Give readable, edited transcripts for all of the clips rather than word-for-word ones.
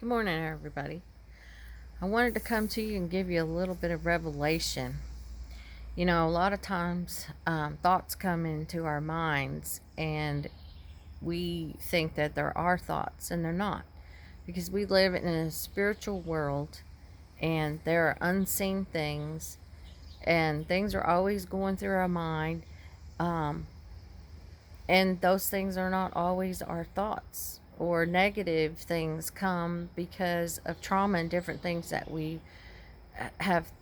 Good morning, everybody. I wanted to come to you and give you a little bit of revelation. You know, a lot of times thoughts come into our minds, and we think that there are thoughts, and they're not. Because we live in a spiritual world, and there are unseen things, and things are always going through our mind. Um, and those things are not always our thoughts, or negative things come because of trauma and different things that we have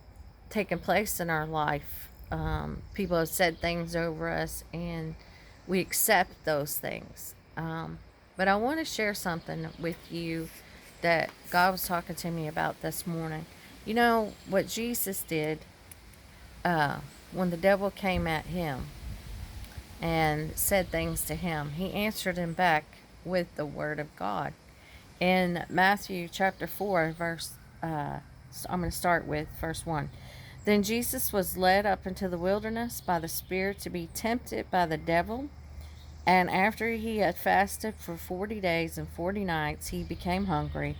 taken place in our life. People have said things over us, and we accept those things. But I want to share something with you that God was talking to me about this morning. You know what Jesus did uh, when the devil came at him and said things to him? He answered him back with the word of God. In Matthew chapter 4, I'm going to start with verse 1. Then Jesus was led up into the wilderness by the Spirit to be tempted by the devil. And after he had fasted for 40 days and 40 nights, he became hungry.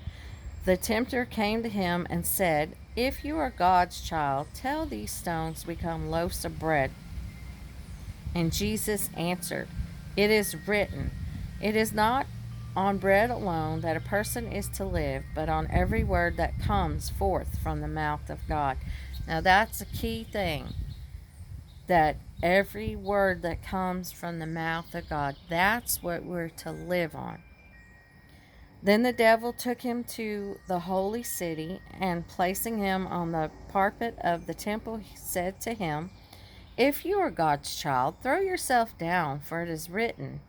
The tempter came to him and said, "If you are God's child, tell these stones to become loaves of bread." And Jesus answered, "It is written, it is not on bread alone that a person is to live, but on every word that comes forth from the mouth of God." Now that's a key thing, that every word that comes from the mouth of God, that's what we're to live on. Then the devil took him to the holy city, and placing him on the parapet of the temple, he said to him, "If you are God's child, throw yourself down, for it is written,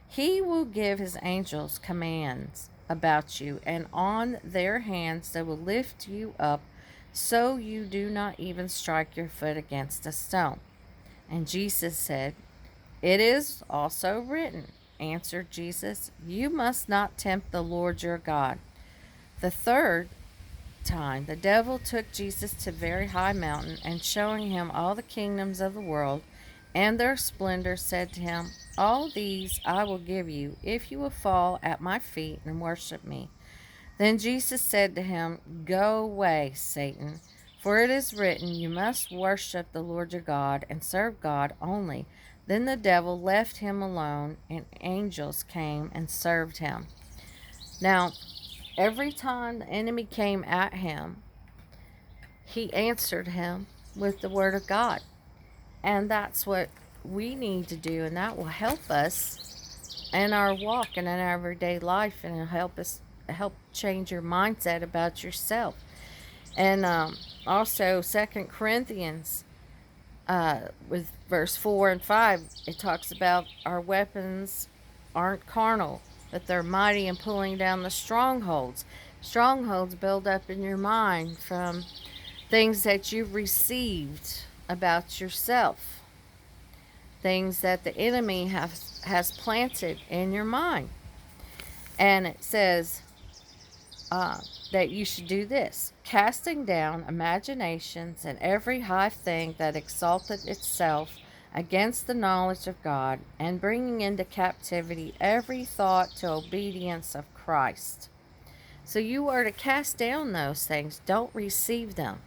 He will give His angels commands about you, and on their hands they will lift you up, so you do not even strike your foot against a stone." And Jesus said, "It is also written," answered Jesus, "You must not tempt the Lord your God." The third time the devil took Jesus to a very high mountain, and showing him all the kingdoms of the world and their splendor, said to him, "All these I will give you, if you will fall at my feet and worship me." Then Jesus said to him, "Go away, Satan, for it is written, you must worship the Lord your God and serve God only." Then the devil left him alone, and angels came and served him. Now, every time the enemy came at him, he answered him with the word of God. And that's what we need to do, and that will help us in our walk and in our everyday life, and it'll help change your mindset about yourself. And also 2 Corinthians with verse 4 and 5, it talks about our weapons aren't carnal, but they're mighty in pulling down the strongholds. Strongholds build up in your mind from things that you've received about yourself, things that the enemy has planted in your mind. And it says that you should do this: casting down imaginations and every high thing that exalted itself against the knowledge of God, and bringing into captivity every thought to obedience of Christ. So you are to cast down those things. Don't receive them.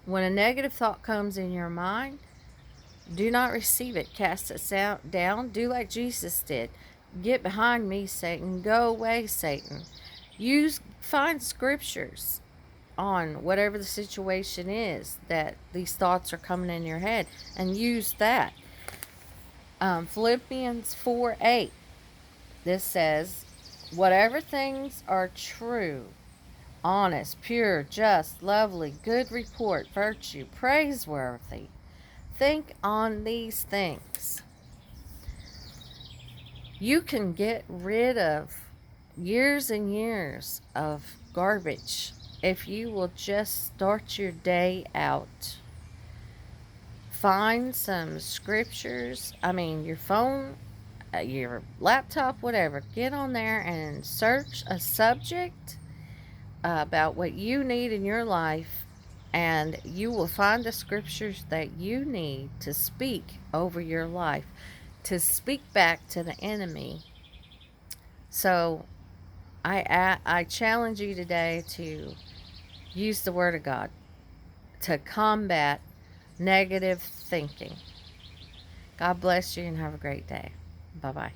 When a negative thought comes in your mind, do not receive it. Cast it down. Do like Jesus did. "Get behind me, Satan. Go away, Satan." Find scriptures on whatever the situation is that these thoughts are coming in your head, and use that. Philippians 4:8. This says, "Whatever things are true, honest, pure, just, lovely, good report, virtue, praiseworthy, think on these things." You can get rid of years and years of garbage if you will just start your day out. Find some scriptures. Your phone, your laptop, whatever. Get on there and search a subject about what you need in your life, and you will find the scriptures that you need to speak over your life, to speak back to the enemy. So I challenge you today to use the Word of God to combat negative thinking. God bless you and have a great day. Bye bye.